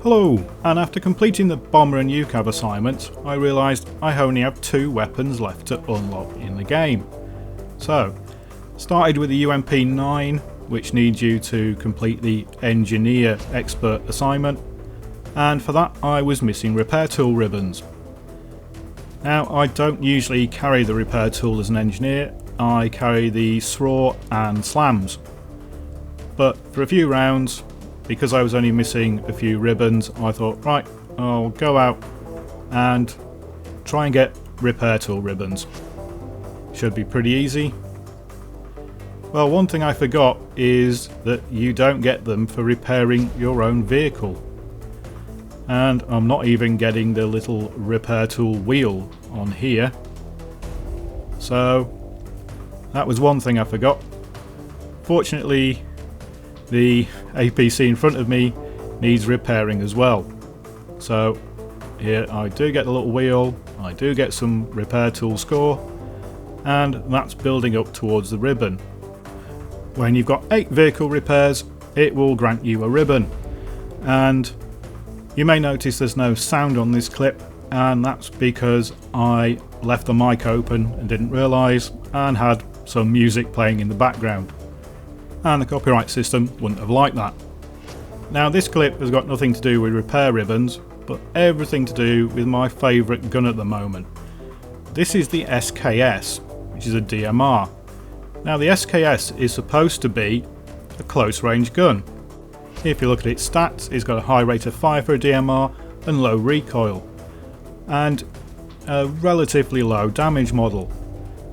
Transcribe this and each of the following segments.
Hello, and after completing the bomber and UCAV assignments, I realised I only have 2 weapons left to unlock in the game. So, started with the UMP9, which needs you to complete the Engineer Expert assignment, and for that I was missing repair tool ribbons. Now, I don't usually carry the repair tool as an engineer, I carry the SRAW and slams. But for a few rounds, because I was only missing a few ribbons, I thought, right, I'll go out and try and get repair tool ribbons. Should be pretty easy. Well, one thing I forgot is that you don't get them for repairing your own vehicle. And I'm not even getting the little repair tool wheel on here. So that was one thing I forgot. Fortunately, the APC in front of me needs repairing as well. So here I do get the little wheel, I do get some repair tool score, and that's building up towards the ribbon. When you've got 8 vehicle repairs, it will grant you a ribbon. And you may notice there's no sound on this clip, and that's because I left the mic open and didn't realise, and had some music playing in the background. And the copyright system wouldn't have liked that. Now, this clip has got nothing to do with repair ribbons, but everything to do with my favourite gun at the moment. This is the SKS, which is a DMR. Now, the SKS is supposed to be a close range gun. If you look at its stats, it's got a high rate of fire for a DMR and low recoil, and a relatively low damage model.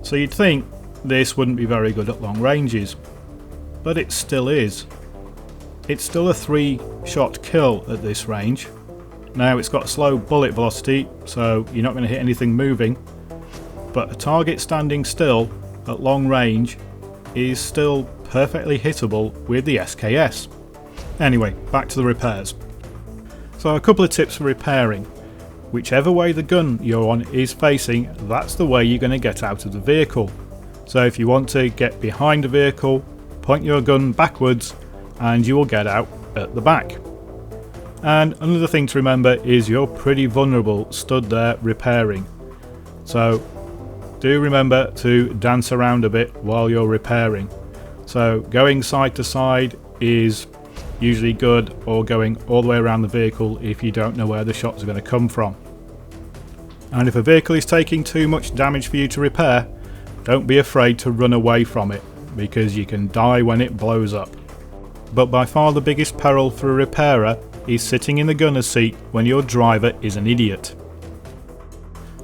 So you'd think this wouldn't be very good at long ranges. But it still is. It's still a 3-shot kill at this range. Now, it's got slow bullet velocity, so you're not going to hit anything moving, but a target standing still at long range is still perfectly hittable with the SKS. Anyway, back to the repairs. So a couple of tips for repairing. Whichever way the gun you're on is facing, that's the way you're going to get out of the vehicle. So if you want to get behind the vehicle, point your gun backwards and you will get out at the back. And another thing to remember is you're pretty vulnerable stood there repairing. So do remember to dance around a bit while you're repairing. So going side to side is usually good, or going all the way around the vehicle if you don't know where the shots are going to come from. And if a vehicle is taking too much damage for you to repair, don't be afraid to run away from it, because you can die when it blows up. But by far the biggest peril for a repairer is sitting in the gunner's seat when your driver is an idiot.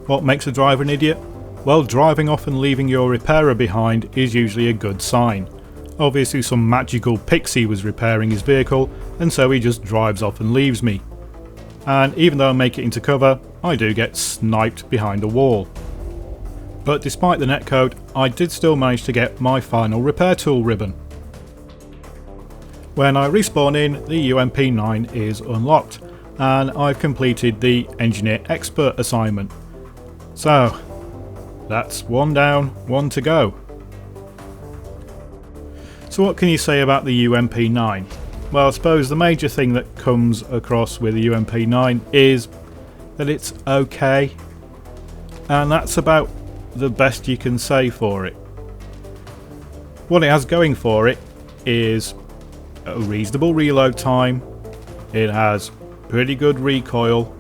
What makes a driver an idiot? Well, driving off and leaving your repairer behind is usually a good sign. Obviously some magical pixie was repairing his vehicle, and so he just drives off and leaves me. And even though I make it into cover, I do get sniped behind a wall. But despite the netcode, I did still manage to get my final repair tool ribbon. When I respawn in, the UMP9 is unlocked, and I've completed the Engineer Expert assignment. So, that's 1 down, 1 to go. So what can you say about the UMP9? Well, I suppose the major thing that comes across with the UMP9 is that it's okay, and that's about the best you can say for it. What it has going for it is a reasonable reload time, it has pretty good recoil,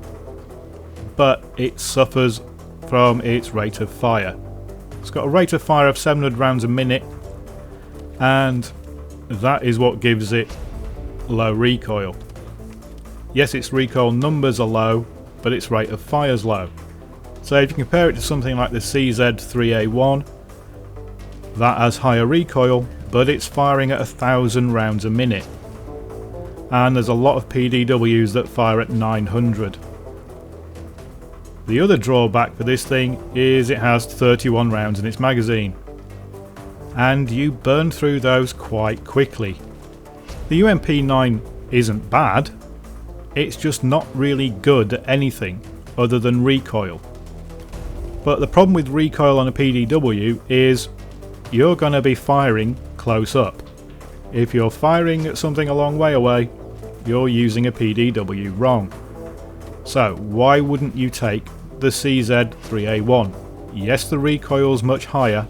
but it suffers from its rate of fire. It's got a rate of fire of 700 rounds a minute, and that is what gives it low recoil. Yes, its recoil numbers are low, but its rate of fire is low. So if you compare it to something like the CZ3A1, that has higher recoil, but it's firing at 1,000 rounds a minute. And there's a lot of PDWs that fire at 900. The other drawback for this thing is it has 31 rounds in its magazine, and you burn through those quite quickly. The UMP9 isn't bad, it's just not really good at anything other than recoil. But the problem with recoil on a PDW is you're going to be firing close up. If you're firing at something a long way away, you're using a PDW wrong. So why wouldn't you take the CZ3A1? Yes, the recoil's much higher,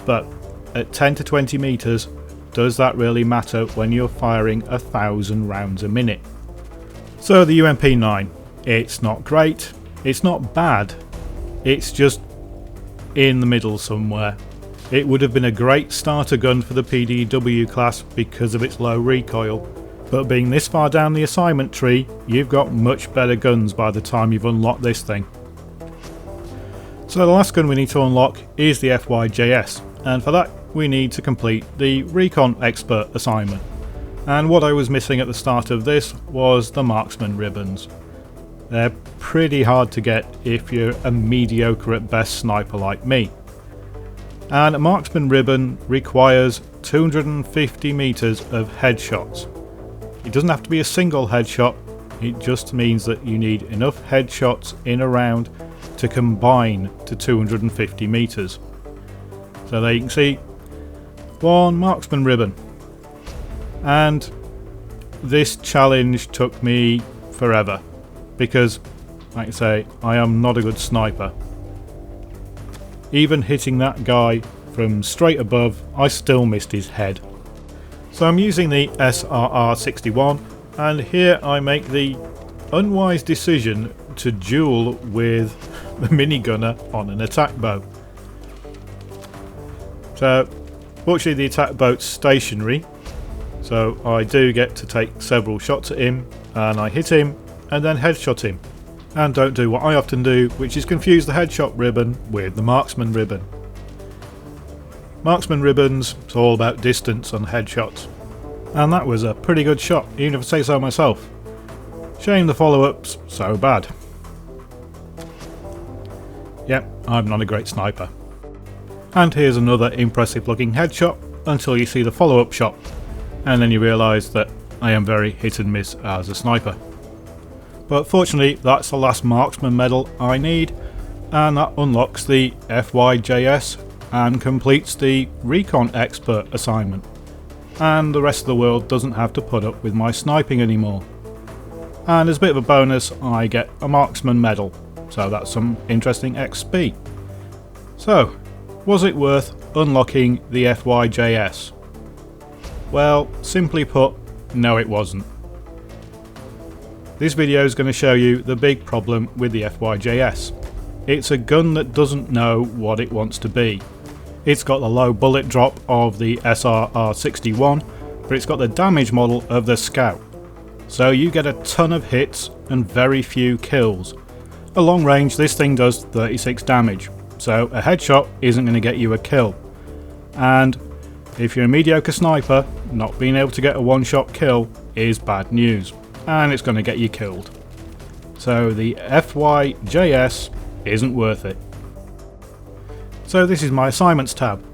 but at 10 to 20 meters, does that really matter when you're firing 1,000 rounds a minute? So the UMP9, it's not great, it's not bad, it's just in the middle somewhere. It would have been a great starter gun for the PDW class because of its low recoil, but being this far down the assignment tree, you've got much better guns by the time you've unlocked this thing. So the last gun we need to unlock is the FYJS, and for that we need to complete the Recon Expert assignment. And what I was missing at the start of this was the Marksmen Ribbons. They're pretty hard to get if you're a mediocre at best sniper like me. And a Marksman Ribbon requires 250 meters of headshots. It doesn't have to be a single headshot, it just means that you need enough headshots in a round to combine to 250 meters. So there you can see one Marksman Ribbon. And this challenge took me forever because, like I say, I am not a good sniper. Even hitting that guy from straight above, I still missed his head. So I'm using the SRR61, and here I make the unwise decision to duel with the minigunner on an attack bow. So fortunately the attack boat's stationary, so I do get to take several shots at him, and I hit him and then headshot him. And don't do what I often do, which is confuse the headshot ribbon with the Marksman Ribbon. Marksman Ribbons, it's all about distance on headshots. And that was a pretty good shot, even if I say so myself. Shame the follow-up's so bad. Yep, I'm not a great sniper. And here's another impressive looking headshot until you see the follow-up shot, and then you realise that I am very hit and miss as a sniper. But fortunately that's the last marksman medal I need, and that unlocks the FYJS and completes the Recon Expert assignment, and the rest of the world doesn't have to put up with my sniping anymore. And as a bit of a bonus I get a marksman medal, so that's some interesting XP. So was it worth unlocking the FYJS? Well, simply put, no it wasn't. This video is going to show you the big problem with the FYJS. It's a gun that doesn't know what it wants to be. It's got the low bullet drop of the SRR61, but it's got the damage model of the Scout. So you get a ton of hits and very few kills. At long range this thing does 36 damage, so a headshot isn't going to get you a kill. And if you're a mediocre sniper, not being able to get a one-shot kill is bad news, and it's going to get you killed. So the FYJS isn't worth it. So this is my assignments tab,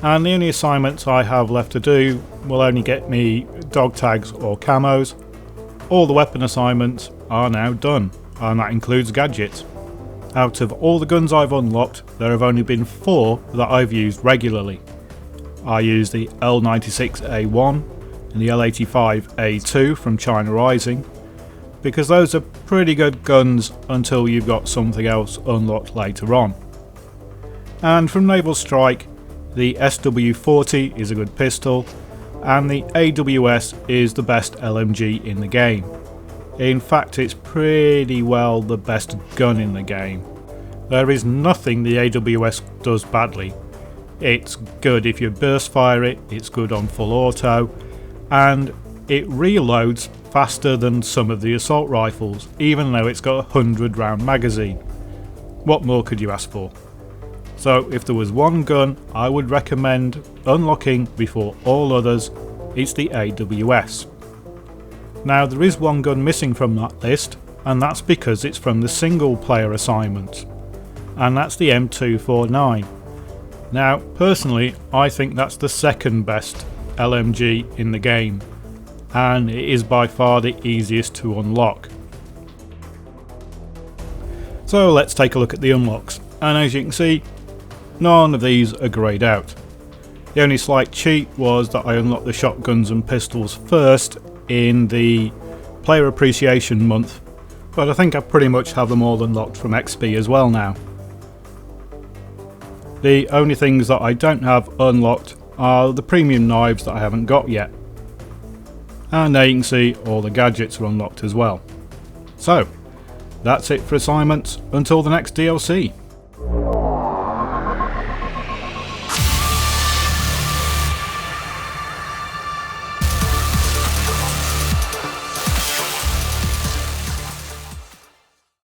and the only assignments I have left to do will only get me dog tags or camos. All the weapon assignments are now done, and that includes gadgets. Out of all the guns I've unlocked, there have only been 4 that I've used regularly. I use the L96A1 and the L85A2 from China Rising, because those are pretty good guns until you've got something else unlocked later on. And from Naval Strike, the SW40 is a good pistol, and the AWS is the best LMG in the game. In fact, it's pretty well the best gun in the game. There is nothing the AWS does badly. It's good if you burst fire it, it's good on full auto, and it reloads faster than some of the assault rifles, even though it's got a 100 round magazine. What more could you ask for? So if there was one gun I would recommend unlocking before all others, it's the AWS. Now there is one gun missing from that list, and that's because it's from the single player assignment, and that's the M249. Now personally I think that's the second best LMG in the game, and it is by far the easiest to unlock. So let's take a look at the unlocks, and as you can see, none of these are greyed out. The only slight cheat was that I unlocked the shotguns and pistols first in the Player Appreciation Month, but I think I pretty much have them all unlocked from XP as well now. The only things that I don't have unlocked are the premium knives that I haven't got yet. And there you can see all the gadgets are unlocked as well. So, that's it for assignments until the next DLC.